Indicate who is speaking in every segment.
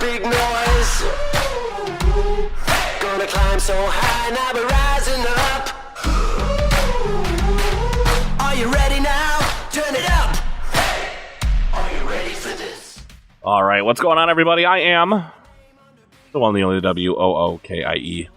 Speaker 1: big noise. Gonna climb so high, now we're rising up. Are you ready now? Turn it up. Hey, are you ready for this?
Speaker 2: All right, what's going on, everybody? I am the one, the only WOOKIE.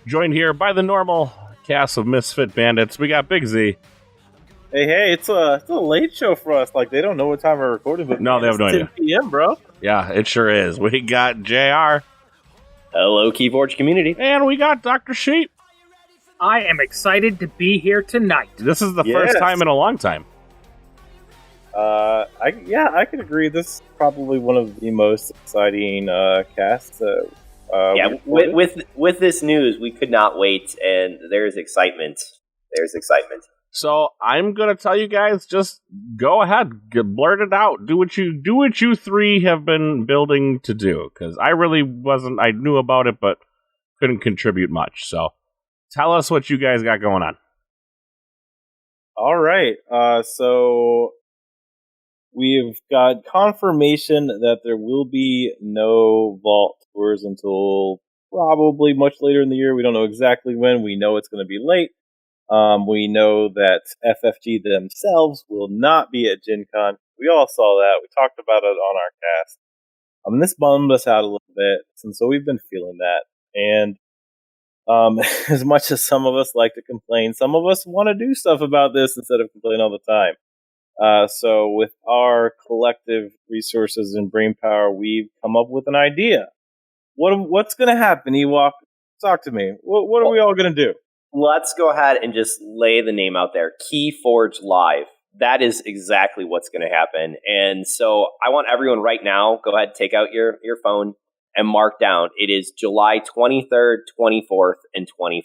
Speaker 2: Joined here by the normal cast of Misfit Bandits. We got Big Z.
Speaker 3: Hey, it's a late show for us. Like, they don't know what time we're recording, but
Speaker 2: No, they have no idea.
Speaker 3: 10 p.m., bro.
Speaker 2: Yeah, it sure is. We got JR.
Speaker 4: Hello, Keyforge community.
Speaker 2: And we got Dr. Sheep.
Speaker 5: I am excited to be here tonight.
Speaker 2: This is the first time in a long time.
Speaker 3: I could agree. This is probably one of the most exciting casts.
Speaker 4: With this news, we could not wait, and there's excitement.
Speaker 2: So I'm gonna tell you guys, just go ahead, blurt it out. Do what you three have been building to do. Because I really wasn't. I knew about it, but couldn't contribute much. So tell us what you guys got going on.
Speaker 3: All right. So we've got confirmation that there will be no vault tours until probably much later in the year. We don't know exactly when. We know it's going to be late. We know that FFG themselves will not be at Gen Con. We all saw that. We talked about it on our cast. This bummed us out a little bit, and so we've been feeling that. And as much as some of us like to complain, some of us want to do stuff about this instead of complaining all the time. So with our collective resources and brain power, we've come up with an idea. What's going to happen, Ewok? Talk to me. What are we all going to do?
Speaker 4: Let's go ahead and just lay the name out there. Keyforge Live. That is exactly what's going to happen. And so I want everyone right now, go ahead, take out your phone and mark down. It is July 23rd, 24th, and 25th.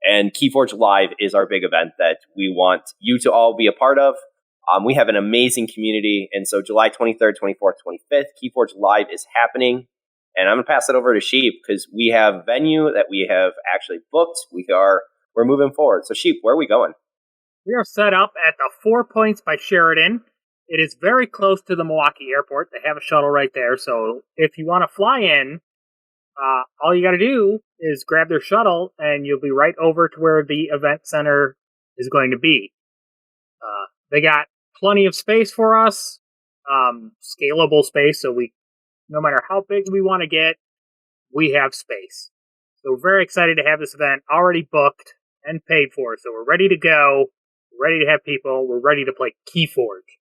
Speaker 4: And Keyforge Live is our big event that we want you to all be a part of. We have an amazing community. And so July 23rd, 24th, 25th, Keyforge Live is happening. And I'm going to pass it over to Sheep because we have a venue that we have actually booked. We're moving forward. So Sheep, where are we going?
Speaker 5: We are set up at the 4 Points by Sheridan. It is very close to the Milwaukee airport. They have a shuttle right there. So if you want to fly in, all you got to do is grab their shuttle and you'll be right over to where the event center is going to be. They got plenty of space for us, scalable space. So no matter how big we want to get, we have space. So we're very excited to have this event already booked and paid for. So we're ready to go. We're ready to have people. We're ready to play Keyforge.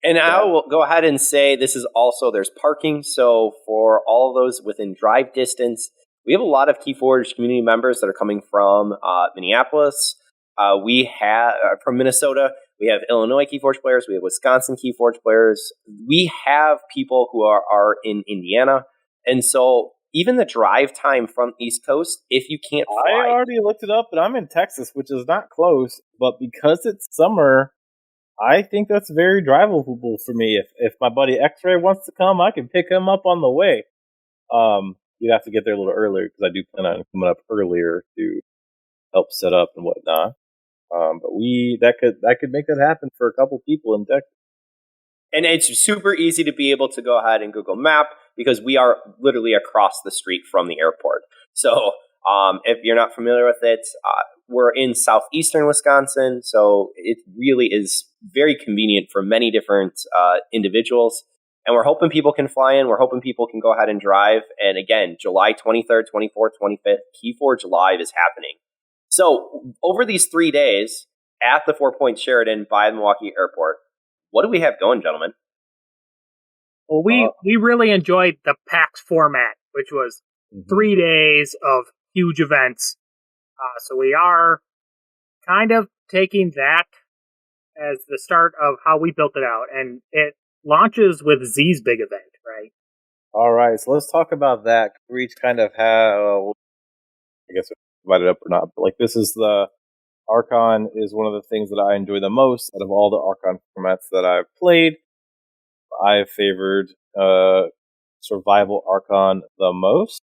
Speaker 4: And I will go ahead and say this is also, there's parking. So for all of those within drive distance, we have a lot of Keyforge community members that are coming from Minneapolis. We have from Minnesota. We have Illinois Keyforge players. We have Wisconsin Keyforge players. We have people who are in Indiana. And so even the drive time from East Coast, if you can't fly.
Speaker 3: I already looked it up, and I'm in Texas, which is not close. But because it's summer, I think that's very drivable for me. If my buddy X-Ray wants to come, I can pick him up on the way. You'd have to get there a little earlier because I do plan on coming up earlier to help set up and whatnot. But that could make that happen for a couple people in Texas.
Speaker 4: And it's super easy to be able to go ahead and Google Map because we are literally across the street from the airport. So if you're not familiar with it, we're in southeastern Wisconsin. So it really is very convenient for many different individuals. And we're hoping people can fly in. We're hoping people can go ahead and drive. And again, July 23rd, 24th, 25th, Keyforge Live is happening. So over these 3 days at the 4 Points Sheridan by the Milwaukee Airport, what do we have going, gentlemen?
Speaker 5: Well, we really enjoyed the PAX format, which was 3 days of huge events. So we are kind of taking that as the start of how we built it out. And it launches with Z's big event, right?
Speaker 3: All right, so let's talk about that. We each kind of have, I guess, divided up or not. But this is the Archon is one of the things that I enjoy the most out of all the Archon formats that I've played. I've favored Survival Archon the most.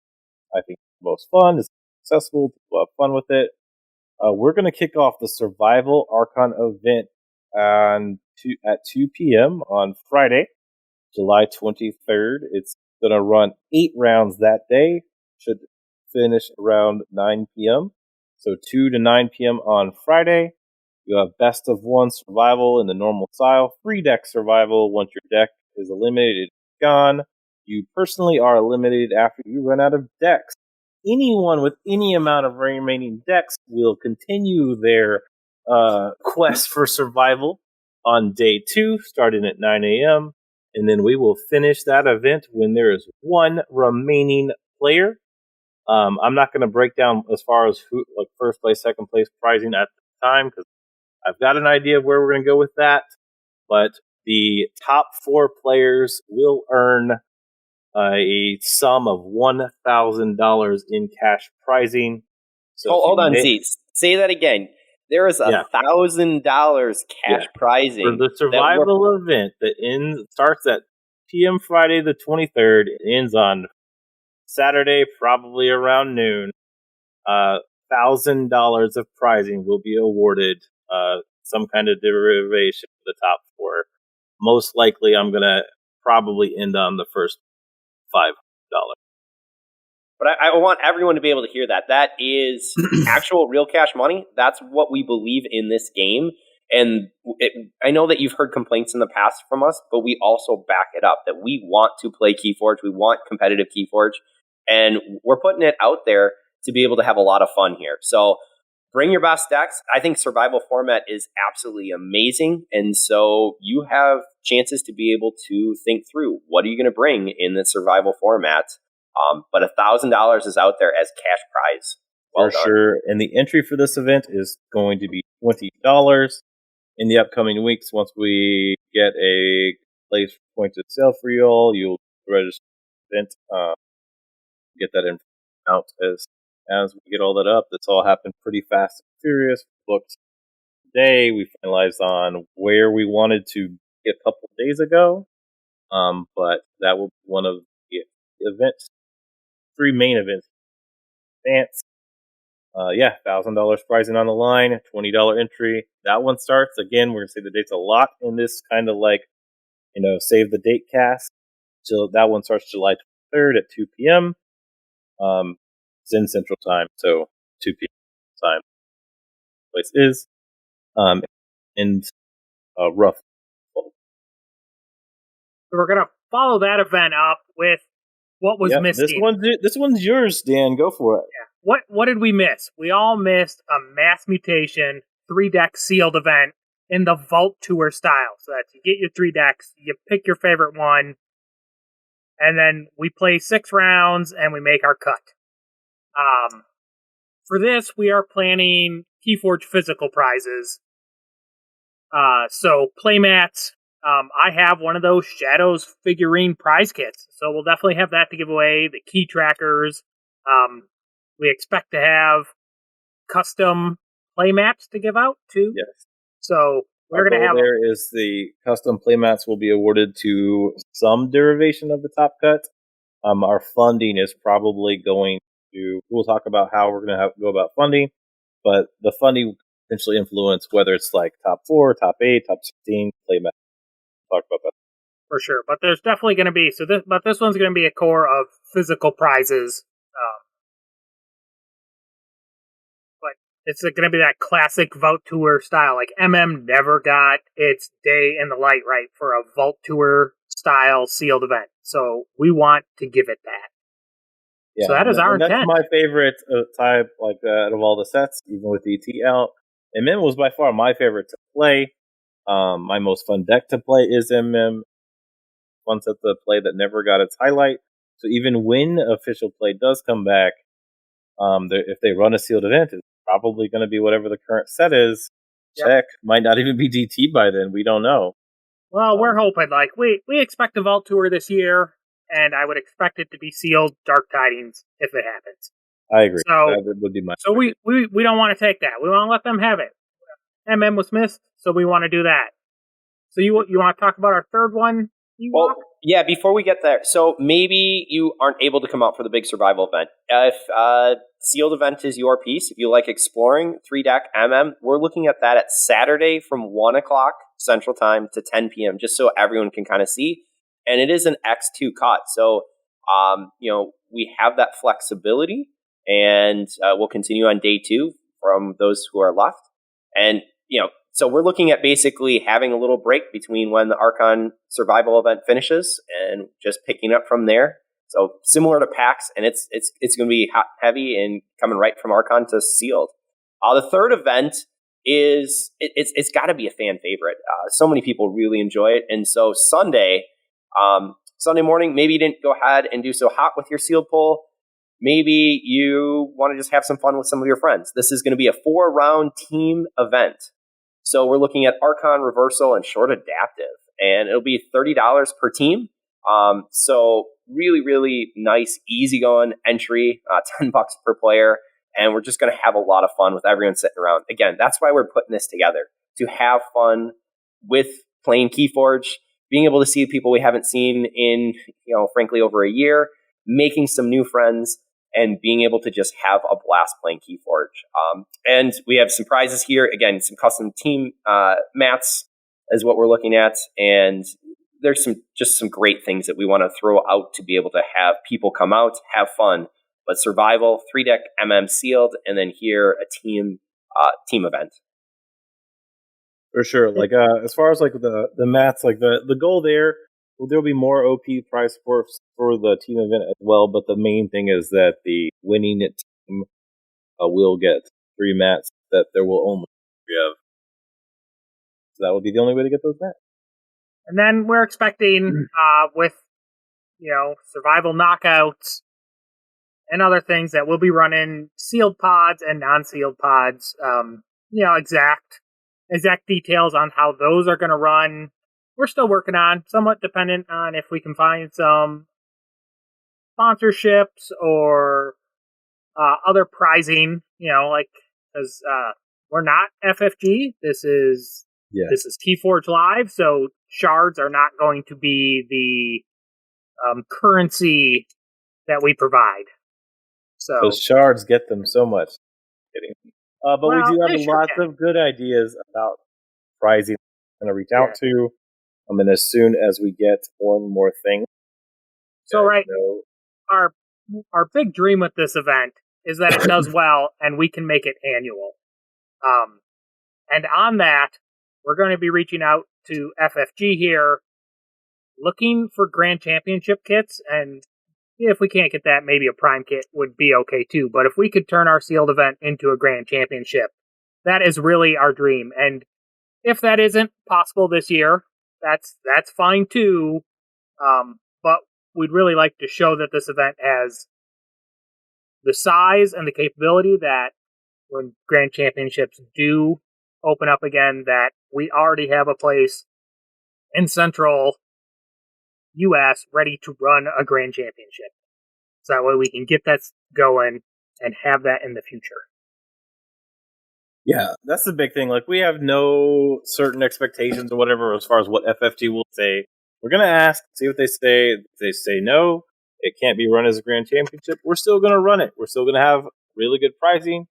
Speaker 3: I think it's the most fun, it's successful, people have fun with it. We're going to kick off the Survival Archon event at 2 p.m. on Friday, July 23rd. It's Going to run 8 rounds that day. Should finish around 9 p.m. So 2 to 9 p.m. on Friday. You have best of 1 survival in the normal style. Free deck survival. Once your deck is eliminated, it's gone. You personally are eliminated after you run out of decks. Anyone with any amount of remaining decks will continue their quest for survival on day 2, starting at 9 a.m. And then we will finish that event when there is 1 remaining player. I'm not going to break down as far as who, like first place, second place pricing at the time, because I've got an idea of where we're going to go with that. But the top 4 players will earn a sum of $1,000 in cash prizing. So
Speaker 4: hold on, Z. Say that again. There is $1,000 cash prizing
Speaker 3: for the survival event that starts at PM Friday the 23rd. It ends on Saturday, probably around noon. $1,000 of prizing will be awarded. Some kind of derivation for the top 4. Most likely, I'm gonna probably end on the first $5.
Speaker 4: But I want everyone to be able to hear that. That is actual real cash money. That's what we believe in this game. And I know that you've heard complaints in the past from us, but we also back it up that we want to play Keyforge. We want competitive Keyforge. And we're putting it out there to be able to have a lot of fun here. So bring your best decks. I think survival format is absolutely amazing. And so you have chances to be able to think through what are you going to bring in the survival format. But $1,000 is out there as cash prize.
Speaker 3: Well for sure. And the entry for this event is going to be $20 in the upcoming weeks. Once we get a place for point of sale for you all, you'll register the event. Get that info out as we get all that up. That's all happened pretty fast and furious. We booked today. We finalized on where we wanted to be a couple of days ago. But that will be one of the events. 3 main events. Advance. $1,000 pricing on the line, $20 entry. That one starts, again, we're going to say the date's a lot in this kind of like, save the date cast. So that one starts July 23rd at 2 p.m. It's in Central Time, so 2 p.m. time. Place is. And rough.
Speaker 5: So we're going to follow that event up with what was missing.
Speaker 3: This one's yours, Dan. Go for it.
Speaker 5: Yeah. What did we miss? We all missed a mass mutation 3-deck sealed event in the Vault Tour style. So that you get your 3 decks, you pick your favorite one, and then we play 6 rounds and we make our cut. For this, we are planning Keyforge physical prizes. So playmats. I have one of those Shadows figurine prize kits, so we'll definitely have that to give away. The key trackers. We expect to have custom playmats to give out too.
Speaker 3: Yes.
Speaker 5: So we're going to have.
Speaker 3: There is the custom playmats will be awarded to some derivation of the top cut. Our funding is probably going to. We'll talk about how we're going to go about funding, but the funding will potentially influence whether it's like top 4, top 8, top 16 playmat. Talk about that
Speaker 5: for sure, but there's definitely going to be this one's going to be a core of physical prizes. But it's going to be that classic Vault Tour style. Like never got its day in the light right for a Vault Tour style sealed event, so we want to give it that. Yeah, so that is our intent.
Speaker 3: That's my favorite type, like out of all the sets, even with ET out. Was by far my favorite to play. My most fun deck to play is one set to play that never got its highlight. So even when official play does come back, if they run a sealed event, it's probably going to be whatever the current set is. Yep. Check. Might not even be DT by then. We don't know.
Speaker 5: Well, we're hoping. Like we expect a Vault Tour this year, and I would expect it to be sealed Dark Tidings if it happens.
Speaker 3: I agree.
Speaker 5: So
Speaker 3: that would be my.
Speaker 5: So we don't want to take that. We want to let them have it. Was missed, so we want to do that. So you want to talk about our third one?
Speaker 4: Yeah, before we get there. So maybe you aren't able to come out for the big survival event. If sealed event is your piece, if you like exploring 3-deck we're looking at that at Saturday from 1 o'clock Central Time to 10 p.m., just so everyone can kind of see. And it is an X2 cut. So We have that flexibility, and we'll continue on day 2 from those who are left. And, so we're looking at basically having a little break between when the Archon survival event finishes and just picking up from there. So similar to PAX, and it's going to be hot, heavy and coming right from Archon to Sealed. The third event is it's got to be a fan favorite. So many people really enjoy it, and so Sunday morning, maybe you didn't go ahead and do so hot with your Sealed pull. Maybe you want to just have some fun with some of your friends. This is going to be a 4-round team event. So we're looking at Archon, Reversal, and Short Adaptive, and it'll be $30 per team. So really, really nice, easygoing entry, $10 per player, and we're just going to have a lot of fun with everyone sitting around. Again, that's why we're putting this together, to have fun with playing Keyforge, being able to see people we haven't seen in, frankly, over a year, making some new friends, and being able to just have a blast playing Keyforge. And we have some prizes here. Again, some custom team mats is what we're looking at. And there's some great things that we want to throw out to be able to have people come out, have fun. But survival, 3-deck Sealed, and then here a team event.
Speaker 3: For sure. Like as far as like the mats, like the goal there'll be more OP prize support for the team event as well, but the main thing is that the winning team will get 3 mats that there will only be 3 of. So that will be the only way to get those mats.
Speaker 5: And then we're expecting, with, survival knockouts and other things, that we'll be running sealed pods and non-sealed pods. Exact details on how those are going to run, we're still working on, somewhat dependent on if we can find some sponsorships or other prizing, because we're not FFG. This is Keyforge Live, so shards are not going to be the currency that we provide. So
Speaker 3: those shards get them so much. Kidding. But we do have lots of good ideas about prizing. I'm going to reach out to. And as soon as we get one more thing.
Speaker 5: So our big dream with this event is that it does well and we can make it annual. And on that, we're going to be reaching out to FFG here, looking for Grand Championship kits, and if we can't get that, maybe a Prime kit would be okay too. But if we could turn our sealed event into a Grand Championship, that is really our dream. And if that isn't possible this year, that's fine too. But we'd really like to show that this event has the size and the capability that when Grand Championships do open up again, that we already have a place in Central U.S. ready to run a Grand Championship. So that way we can get that going and have that in the future.
Speaker 3: Yeah, that's the big thing. Like, we have no certain expectations or whatever as far as what FFG will say. We're going to ask, see what they say. If they say no, it can't be run as a Grand Championship, we're still going to run it. We're still going to have really good pricing.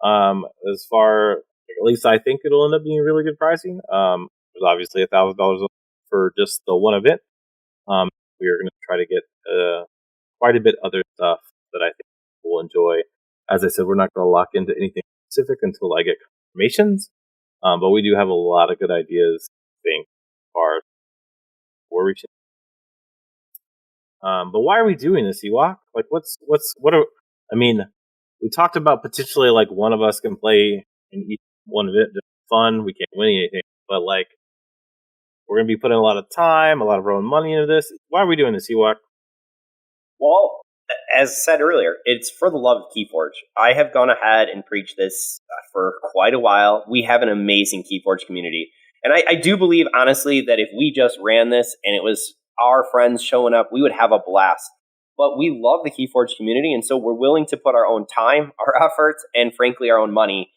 Speaker 3: As far, at least I think it'll end up being really good pricing. There's obviously $1,000 for just the one event. We are going to try to get quite a bit other stuff that I think we'll enjoy. As I said, we're not going to lock into anything specific until I get confirmations. But we do have a lot of good ideas, I think, as far as we're reaching. But why are we doing this, Ewok? Like, we talked about potentially, like, one of us can play in each one event, just fun. We can't win anything. But, like, we're going to be putting a lot of time, a lot of our own money into this. Why are we doing this, Ewok?
Speaker 4: Well, as said earlier, it's for the love of Keyforge. I have gone ahead and preached this for quite a while. We have an amazing Keyforge community. And I do believe, honestly, that if we just ran this and it was our friends showing up, we would have a blast. But we love the Keyforge community, and so we're willing to put our own time, our efforts, and frankly, our own money.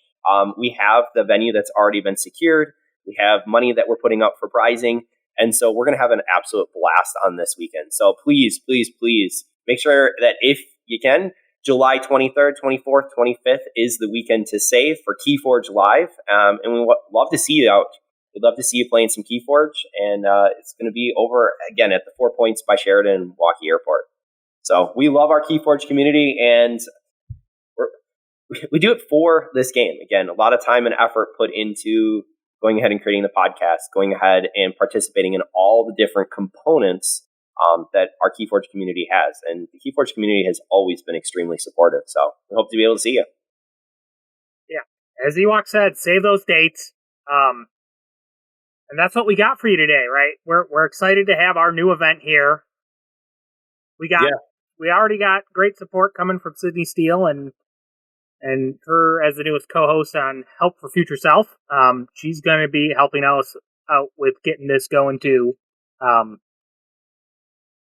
Speaker 4: We have the venue that's already been secured. We have money that we're putting up for prizing. And so we're going to have an absolute blast on this weekend. So please, please, please make sure that if you can, July 23rd, 24th, 25th is the weekend to save for Keyforge Live. And we would love to see you out. We'd love to see you playing some Keyforge. And it's going to be over, again, at the 4 Points by Sheridan Milwaukee Airport. So we love our Keyforge community, and we do it for this game. Again, a lot of time and effort put into going ahead and creating the podcast, going ahead and participating in all the different components that our Keyforge community has. And the Keyforge community has always been extremely supportive. So we hope to be able to see you.
Speaker 5: Yeah. As Ewok said, save those dates. And that's what we got for you today, right? We're excited to have our new event here. We already got great support coming from Sydney Steele and her as the newest co-host on Help for Future Self. She's going to be helping us out with getting this going too.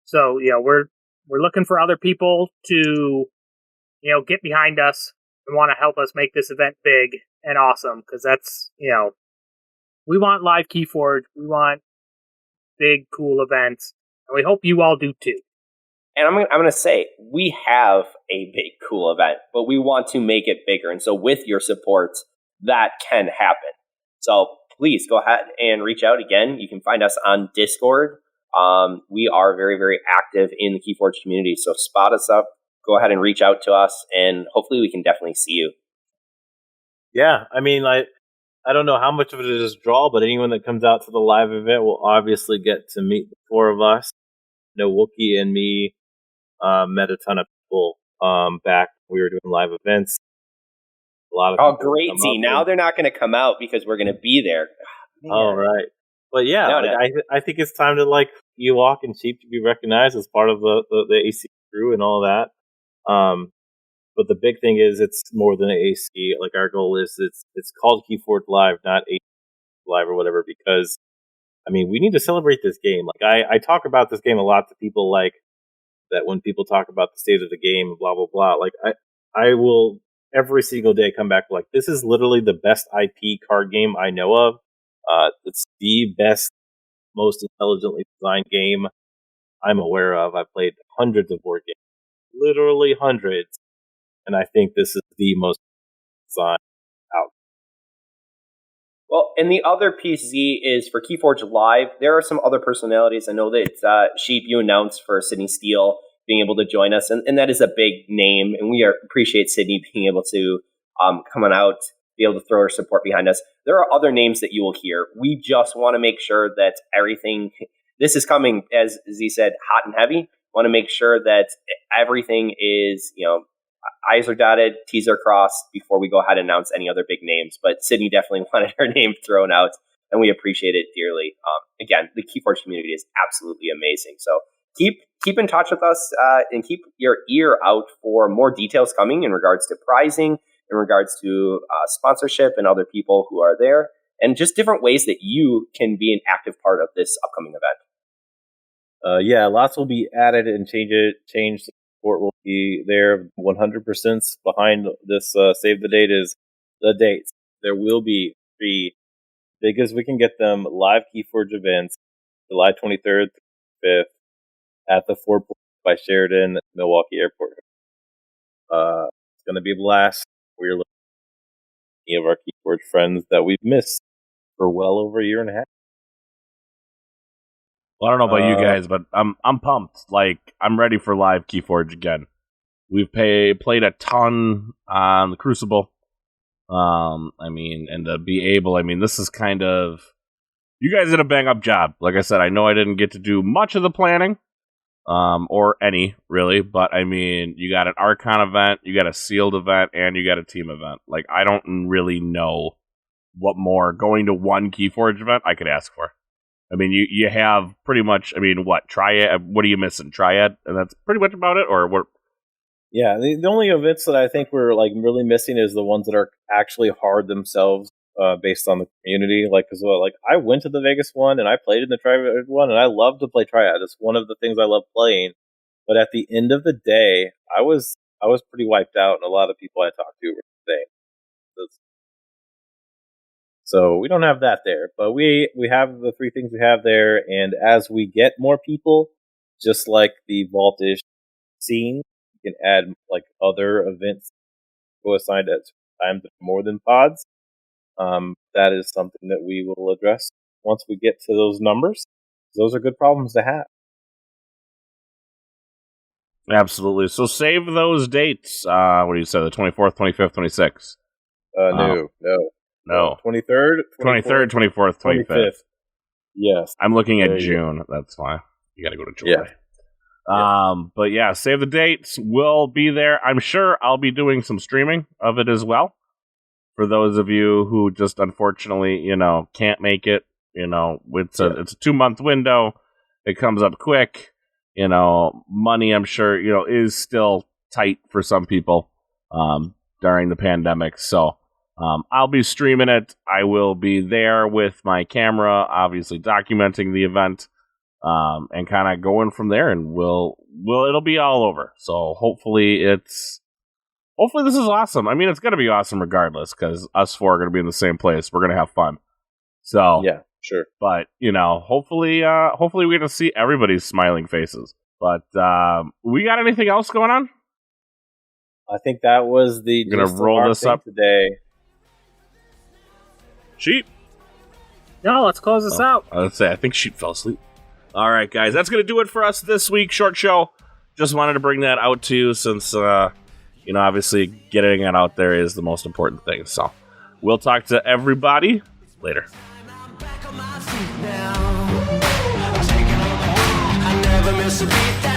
Speaker 5: So we're looking for other people to get behind us and want to help us make this event big and awesome, because that's we want live Keyforge, we want big cool events, and we hope you all do too.
Speaker 4: And I'm going to say, we have a big, cool event, but we want to make it bigger. And so with your support, that can happen. So please go ahead and reach out again. You can find us on Discord. We are very, very active in the Keyforge community. So spot us up, go ahead and reach out to us, and hopefully we can definitely see you.
Speaker 3: Yeah, I mean, I don't know how much of it is draw, but anyone that comes out to the live event will obviously get to meet the four of us. WOOKIE and me met a ton of people back when we were doing live events. A lot of
Speaker 4: great! See, now they're not going to come out because we're going to be there.
Speaker 3: Oh, right. But yeah, I think it's time to Ewok and Sheep to be recognized as part of the AC crew and all that. But the big thing is it's more than an AC. Like, our goal is it's called Keyforge Live, not AC Live or whatever, because I mean, we need to celebrate this game. Like, I talk about this game a lot to people, like, that when people talk about the state of the game, blah, blah, blah. Like, I will every single day come back like, this is literally the best IP card game I know of. It's the best, most intelligently designed game I'm aware of. I've played hundreds of board games, literally hundreds, and I think this is the most designed out.
Speaker 4: Well, and the other piece, Z, is for Keyforge Live, there are some other personalities. I know that Sheep, you announced for Sydney Steele being able to join us, and that is a big name, and we appreciate Sydney being able to come on out, be able to throw her support behind us. There are other names that you will hear. We just want to make sure that everything, this is coming, as Z said, hot and heavy. Want to make sure that everything is, I's are dotted, T's are crossed before we go ahead and announce any other big names. But Sydney definitely wanted her name thrown out, and we appreciate it dearly. Again, the Keyforge community is absolutely amazing. So keep in touch with us and keep your ear out for more details coming in regards to pricing, in regards to sponsorship and other people who are there, and just different ways that you can be an active part of this upcoming event.
Speaker 3: Yeah, lots will be added and changed. Support will be there. 100% behind this save the date is the dates. There will be 3 big as we can get them live Keyforge events, July 23rd through 5th at the 4 by Sheridan, Milwaukee Airport. It's going to be a blast. We're looking at any of our Keyforge friends that we've missed for well over a year and a half.
Speaker 2: Well, I don't know about you guys, but I'm pumped. Like, I'm ready for live Keyforge again. We've played a ton on the Crucible. And to be able, this is kind of, you guys did a bang up job. Like I said, I know I didn't get to do much of the planning, or any really, but you got an Archon event, you got a sealed event, and you got a team event. Like, I don't really know what more going to one Keyforge event I could ask for. You have pretty much, what, Triad? What are you missing? Triad? And that's pretty much about it? Or what?
Speaker 3: Yeah, the only events that I think we're really missing is the ones that are actually hard themselves, based on the community. Because I went to the Vegas one and I played in the Triad one, and I love to play Triad. It's one of the things I love playing. But at the end of the day, I was pretty wiped out, and a lot of people I talked to were the same. So we don't have that there, but we have the 3 things we have there, and as we get more people, just like the Vaultish scene, we can add other events go assigned at times more than pods. That is something that we will address once we get to those numbers. Those are good problems to have.
Speaker 2: Absolutely. So save those dates. What do you say? The 24th, 25th, 26th.
Speaker 3: No. 23rd,
Speaker 2: 24th, 25th.
Speaker 3: Yes.
Speaker 2: I'm looking at
Speaker 3: There you
Speaker 2: June. That's fine. You got to go to July.
Speaker 3: Yeah.
Speaker 2: But yeah, save the dates. We'll be there. I'm sure I'll be doing some streaming of it as well. For those of you who just unfortunately, can't make it, it's a 2-month window. It comes up quick. Money, I'm sure, is still tight for some people during the pandemic. So I'll be streaming it. I will be there with my camera, obviously documenting the event, and kind of going from there. And it'll be all over. So hopefully this is awesome. I mean, it's going to be awesome regardless, because us four are going to be in the same place. We're going to have fun. So
Speaker 3: yeah, sure.
Speaker 2: But hopefully we get to see everybody's smiling faces. But we got anything else going on?
Speaker 3: I think that was the.
Speaker 2: We're gonna roll this up
Speaker 3: today.
Speaker 2: Sheep.
Speaker 5: No, let's close this out.
Speaker 2: I think Sheep fell asleep. All right, guys, that's gonna do it for us this week. Short show. Just wanted to bring that out to you since obviously getting it out there is the most important thing. So we'll talk to everybody later.
Speaker 1: Back on my feet now. Taking on the world. I never miss a beat.